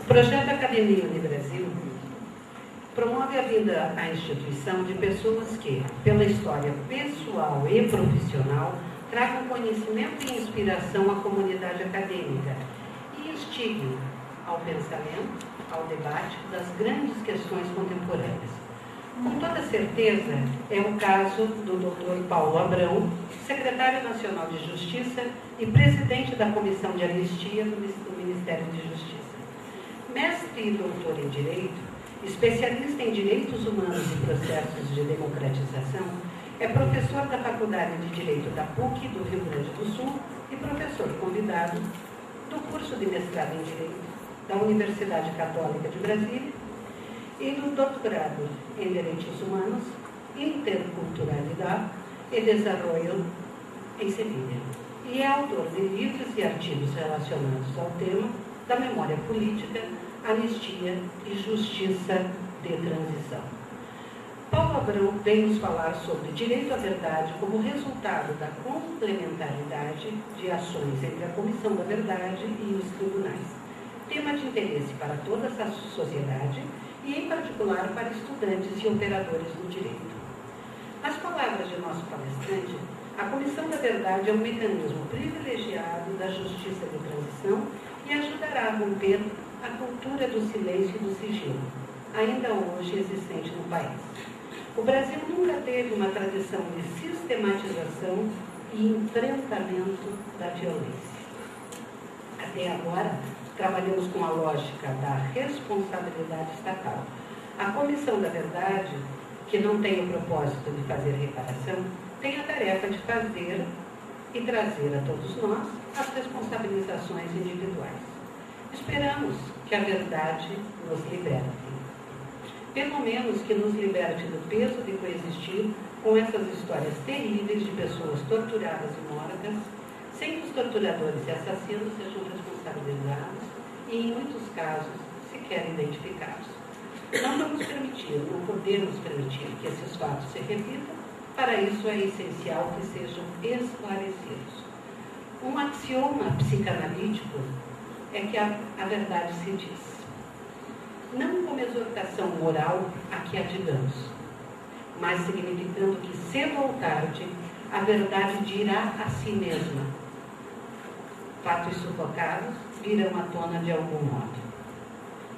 projeto Academia Unibrasil promove a vinda à instituição de pessoas que, pela história pessoal e profissional, tragam conhecimento e inspiração à comunidade acadêmica e instiguem ao pensamento, ao debate das grandes questões contemporâneas. Com toda certeza, é o caso do Dr. Paulo Abrão, secretário nacional de Justiça e presidente da Comissão de Anistia do Ministério de Justiça. Mestre e doutor em Direito, especialista em Direitos Humanos e Processos de Democratização, é professor da Faculdade de Direito da PUC do Rio Grande do Sul e professor convidado do curso de mestrado em Direito da Universidade Católica de Brasília e do doutorado em Direitos Humanos, Interculturalidade e Desarrollo em Sevilha. E é autor de livros e artigos relacionados ao tema da memória política, anistia e justiça de transição. Paulo Abrão vem nos falar sobre direito à verdade como resultado da complementaridade de ações entre a Comissão da Verdade e os tribunais. Tema de interesse para toda a sociedade e, em particular, para estudantes e operadores do direito. Nas palavras de nosso palestrante, a Comissão da Verdade é um mecanismo privilegiado da justiça de transição e ajudará a romper a cultura do silêncio e do sigilo, ainda hoje existente no país. O Brasil nunca teve uma tradição de sistematização e enfrentamento da violência. Até agora, trabalhamos com a lógica da responsabilidade estatal. A Comissão da Verdade, que não tem o propósito de fazer reparação, tem a tarefa de fazer e trazer a todos nós as responsabilizações individuais. Esperamos que a verdade nos liberte. Pelo menos que nos liberte do peso de coexistir com essas histórias terríveis de pessoas torturadas e mortas, sem que os torturadores e assassinos sejam responsabilizados e, em muitos casos, sequer identificados. Não vamos permitir, não podemos permitir que esses fatos se repitam. Para isso é essencial que sejam esclarecidos. Um axioma psicanalítico é que a verdade se diz. Não como exortação moral a que a digamos, mas significando que cedo ou tarde a verdade dirá a si mesma. Fatos sufocados virão à tona de algum modo.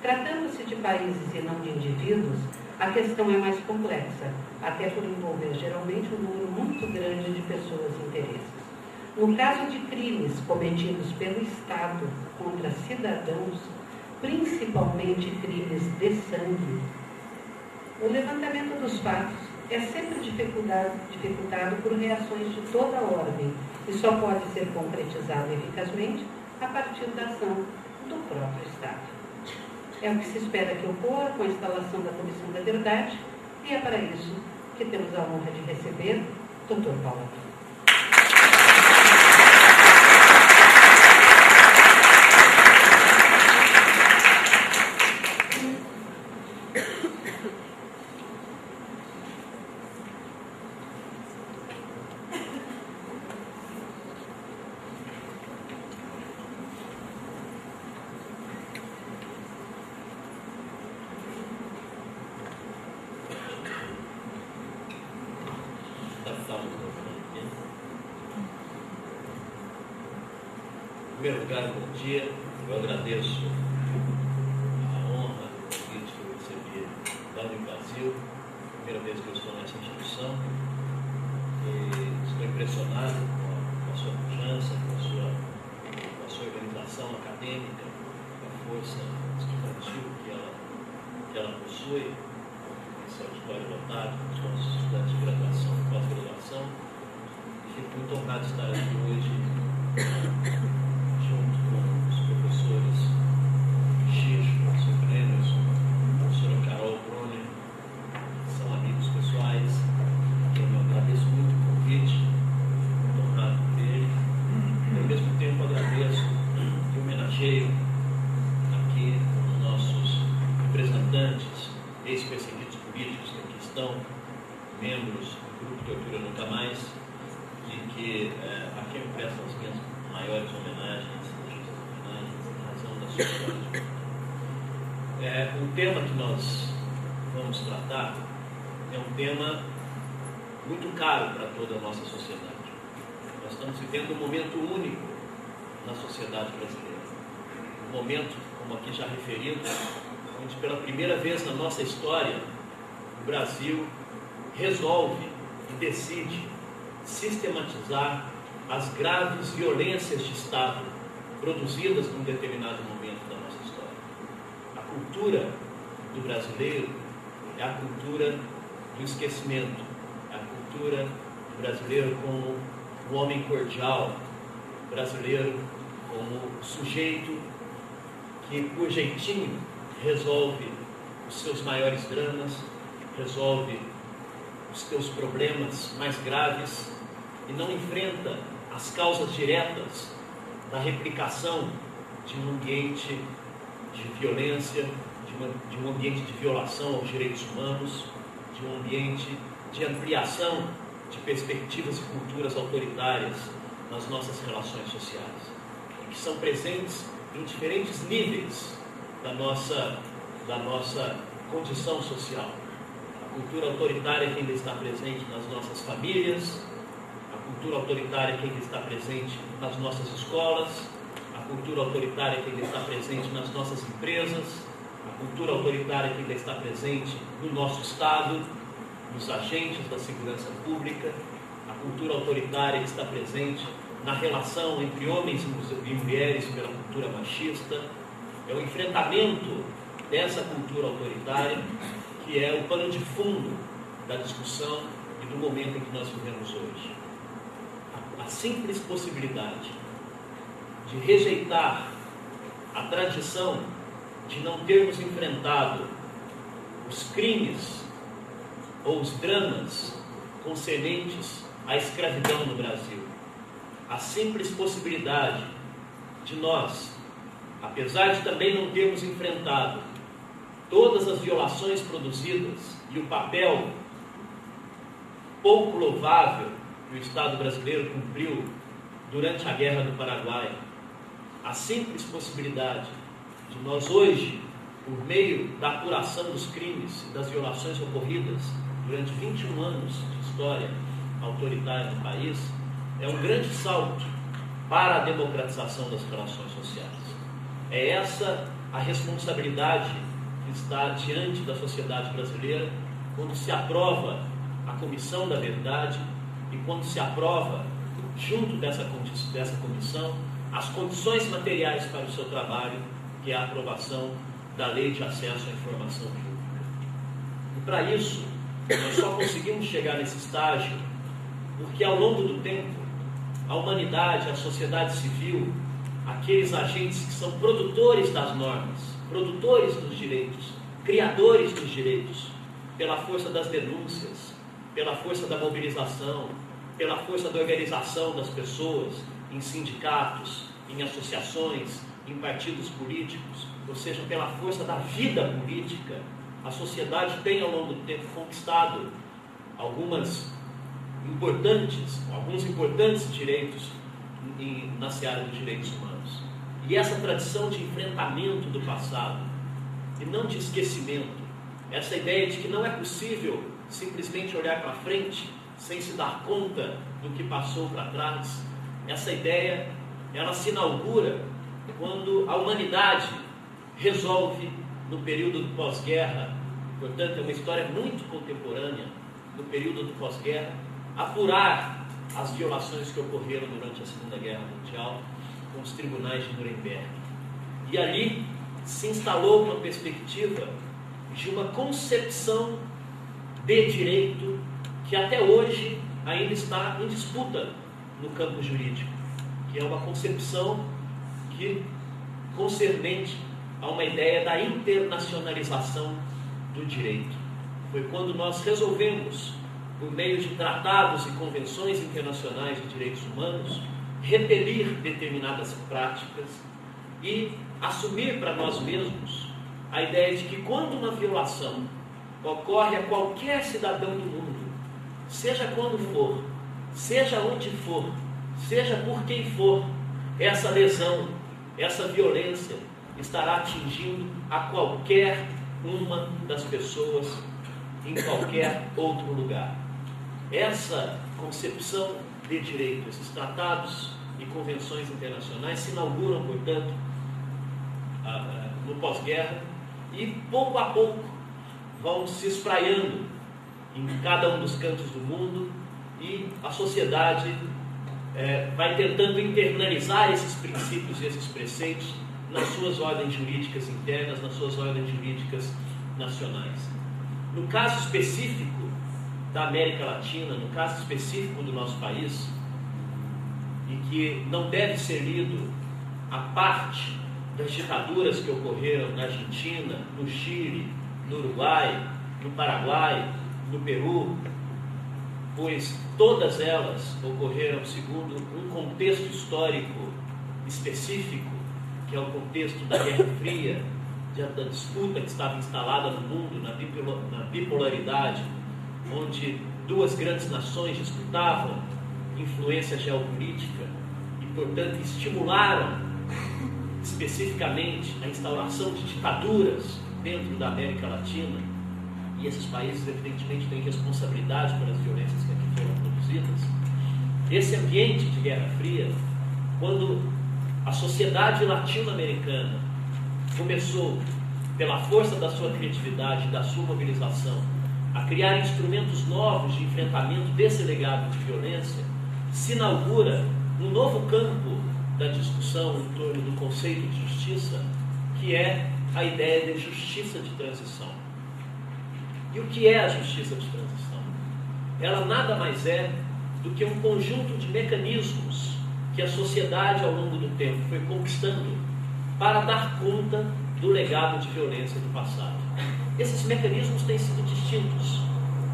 Tratando-se de países e não de indivíduos, a questão é mais complexa, até por envolver geralmente um número muito grande de pessoas e interesses. No caso de crimes cometidos pelo Estado contra cidadãos, principalmente crimes de sangue, o levantamento dos fatos é sempre dificultado por reações de toda a ordem e só pode ser concretizado eficazmente a partir da ação do próprio Estado. É o que se espera que ocorra com a instalação da Comissão da Verdade e é para isso que temos a honra de receber o Dr. Paulo Abrão. Em primeiro lugar, bom dia. Eu agradeço a honra que eu recebi da Unibrasil. Primeira vez que eu estou nessa instituição. E estou impressionado com a sua pujança, com a sua organização acadêmica, com a força estudantil que ela possui, esse auditório lotado, com os nossos estudantes de graduação e pós-graduação. Fico muito honrado de estar aqui hoje, junto com os professores Xixo, o professor Brênison, a professora Carol Brunner, que são amigos pessoais. Eu agradeço muito o convite, muito honrado por ele. E, ao mesmo tempo, agradeço e homenageio aqui os nossos representantes, ex-perseguidos políticos que aqui estão, membros do Grupo Tortura Nunca Mais, e que a quem eu presto as minhas maiores homenagens, em razão da sua história de vida. O tema que nós vamos tratar é um tema muito caro para toda a nossa sociedade. Nós estamos vivendo um momento único na sociedade brasileira. Um momento, como aqui já referimos, onde pela primeira vez na nossa história, o Brasil resolve e decide sistematizar as graves violências de Estado produzidas num determinado momento da nossa história. A cultura do brasileiro é a cultura do esquecimento, é a cultura do brasileiro como o homem cordial, o brasileiro como o sujeito que, por jeitinho, resolve os seus maiores dramas, resolve os teus problemas mais graves e não enfrenta as causas diretas da replicação de um ambiente de violência, de um ambiente de violação aos direitos humanos, de um ambiente de ampliação de perspectivas e culturas autoritárias nas nossas relações sociais, que são presentes em diferentes níveis da nossa condição social. A cultura autoritária que ainda está presente nas nossas famílias, a cultura autoritária que ainda está presente nas nossas escolas, a cultura autoritária que ainda está presente nas nossas empresas, a cultura autoritária que ainda está presente no nosso Estado, nos agentes da segurança pública, a cultura autoritária que está presente na relação entre homens e mulheres pela cultura machista. É o enfrentamento dessa cultura autoritária que é o pano de fundo da discussão e do momento em que nós vivemos hoje. A simples possibilidade de rejeitar a tradição de não termos enfrentado os crimes ou os dramas concernentes à escravidão no Brasil. A simples possibilidade de nós, apesar de também não termos enfrentado todas as violações produzidas e o papel pouco louvável que o Estado brasileiro cumpriu durante a Guerra do Paraguai, a simples possibilidade de nós hoje, por meio da apuração dos crimes e das violações ocorridas durante 21 anos de história autoritária do país, é um grande salto para a democratização das relações sociais. É essa a responsabilidade que está diante da sociedade brasileira quando se aprova a Comissão da Verdade e quando se aprova, junto dessa comissão, as condições materiais para o seu trabalho, que é a aprovação da Lei de Acesso à Informação Pública. E para isso, nós só conseguimos chegar nesse estágio porque ao longo do tempo, a humanidade, a sociedade civil, aqueles agentes que são produtores das normas, produtores dos direitos, criadores dos direitos, pela força das denúncias, pela força da mobilização, pela força da organização das pessoas em sindicatos, em associações, em partidos políticos, ou seja, pela força da vida política, a sociedade tem ao longo do tempo conquistado alguns importantes direitos na seara dos direitos humanos. E essa tradição de enfrentamento do passado e não de esquecimento, essa ideia de que não é possível simplesmente olhar para frente sem se dar conta do que passou para trás, essa ideia, ela se inaugura quando a humanidade resolve, no período do pós-guerra, portanto é uma história muito contemporânea, no período do pós-guerra, apurar as violações que ocorreram durante a Segunda Guerra Mundial com os tribunais de Nuremberg. E ali se instalou uma perspectiva de uma concepção de direito que até hoje ainda está em disputa no campo jurídico, que é uma concepção concernente a uma ideia da internacionalização do direito. Foi quando nós resolvemos, por meio de tratados e convenções internacionais de direitos humanos, repelir determinadas práticas e assumir para nós mesmos a ideia de que quando uma violação ocorre a qualquer cidadão do mundo, seja quando for, seja onde for, seja por quem for, essa lesão, essa violência, estará atingindo a qualquer uma das pessoas em qualquer outro lugar. Essa concepção de direito, esses tratados e convenções internacionais se inauguram, portanto, no pós-guerra e pouco a pouco vão se espraiando em cada um dos cantos do mundo e a sociedade vai tentando internalizar esses princípios e esses preceitos nas suas ordens jurídicas internas, nas suas ordens jurídicas nacionais. No caso específico da América Latina, no caso específico do nosso país, e que não deve ser lido a parte das ditaduras que ocorreram na Argentina, no Chile, no Uruguai, no Paraguai, no Peru, pois todas elas ocorreram segundo um contexto histórico específico, que é o contexto da Guerra Fria, da disputa que estava instalada no mundo, na bipolaridade, onde duas grandes nações disputavam influência geopolítica e, portanto, estimularam especificamente a instauração de ditaduras dentro da América Latina, e esses países evidentemente têm responsabilidade pelas violências que aqui foram produzidas. Esse ambiente de Guerra Fria, quando a sociedade latino-americana começou, pela força da sua criatividade e da sua mobilização, a criar instrumentos novos de enfrentamento desse legado de violência, se inaugura um novo campo da discussão em torno do conceito de justiça, que é a ideia de justiça de transição. E o que é a justiça de transição? Ela nada mais é do que um conjunto de mecanismos que a sociedade ao longo do tempo foi conquistando para dar conta do legado de violência do passado. Esses mecanismos têm sido distintos.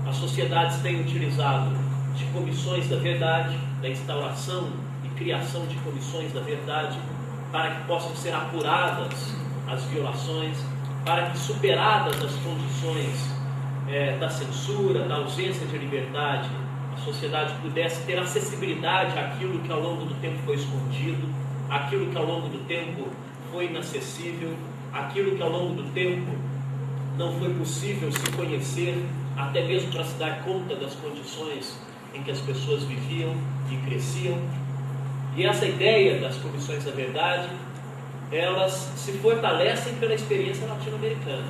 As sociedades têm utilizado de comissões da verdade, da instauração e criação de comissões da verdade, para que possam ser apuradas as violações, para que, superadas as condições da censura, da ausência de liberdade, a sociedade pudesse ter acessibilidade àquilo que ao longo do tempo foi escondido, àquilo que ao longo do tempo foi inacessível, aquilo que ao longo do tempo não foi possível se conhecer, até mesmo para se dar conta das condições em que as pessoas viviam e cresciam. E essa ideia das comissões da verdade, elas se fortalecem pela experiência latino-americana,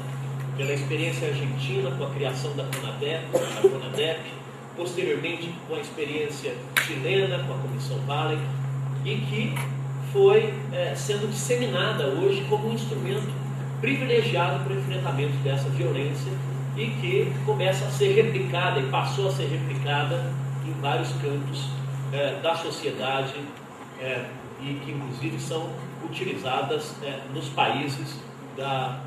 pela experiência argentina com a criação da CONADEP, posteriormente com a experiência chilena com a Comissão Wallen, e que foi sendo disseminada hoje como um instrumento privilegiado para o enfrentamento dessa violência e que começa a ser replicada e passou a ser replicada em vários campos da sociedade e que inclusive são utilizadas nos países da